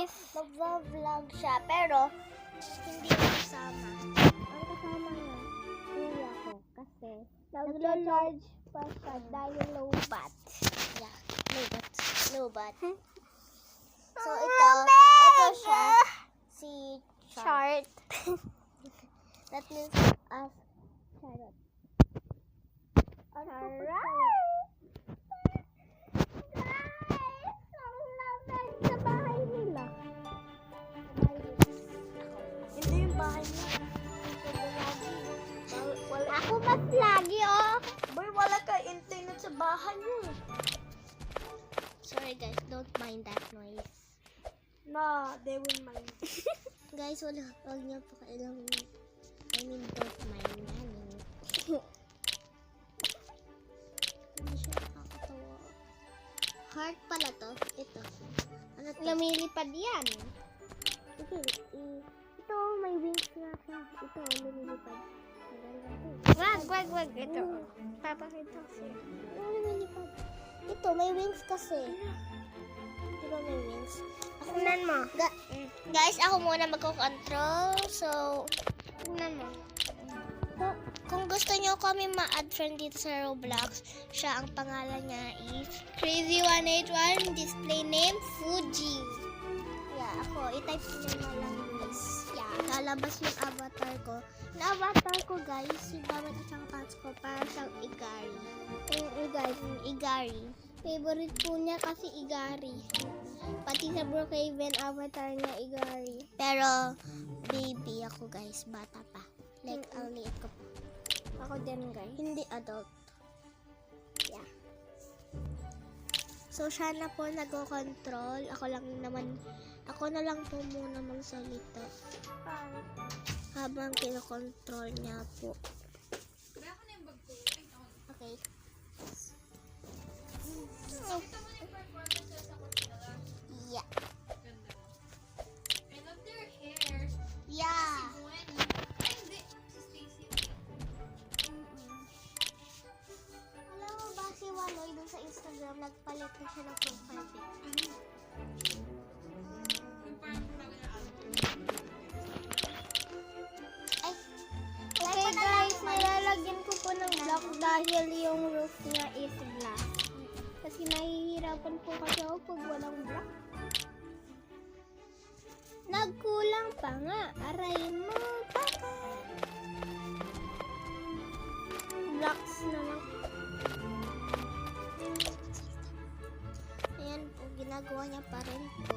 Magva-vlog siya, pero hindi ko kasama. Ang kasama nga, kuya ko, kasi naglo-large pa siya dahil low bat. Yeah, low bat. So, ito siya, si Chart. That means as Charot. Guys, ang lamig sa bahay nila. Hindi yung bahay niya. Ako mas lagi, oh. Boy, wala ka internet sa bahay mo. Sorry guys, don't mind that noise. No, they won't mind. Guys, wag niyo po kailangan. Don't mind namin. Hindi siya nakakatawa. Heart pala to. Ito. Ano to? Lumilipad yan. Ito, may wings nga siya. Ito, lumilipad. Wag. Ito. Papakita ko siya. Lumilipad. Ito, may wings kasi. Diba may wings? Tingnan mo. Guys, ako muna magko-control. So, tingnan mo. Kung gusto nyo kami ma-add friend dito sa Roblox, siya ang pangalan niya is Crazy181, display name Fuji. Yeah, ako, i-type nyo na lang guys. Yeah, lalabas yung avatar ko. Yung avatar ko guys, yung gamit at siyang pants ko, para siyang Igari. Igari. Favorite po niya kasi Igari. Pati sa Brookhaven avatar niya Igari. Pero, baby ako guys, bata pa. Like, ang liit ko po. Ako din guys. Hindi adult. Yeah. So, siya na po nag-control. Ako na lang po muna magsalita. Habang kinokontrol niya po. Okay. Yeah. I love their hair. Yeah. Alam mo ba si Waloy dun sa Instagram, nagpalit na siya ng profile pic. Ay, okay guys, nilalagyan ko po ng block dahil yung roof niya is glass. Kasi nahihirapan po kasi ako pag walang block. Nagkulang pa nga. Arayin mo, papa. Blocks na lang. Ayan po, ginagawa niya pa rin po.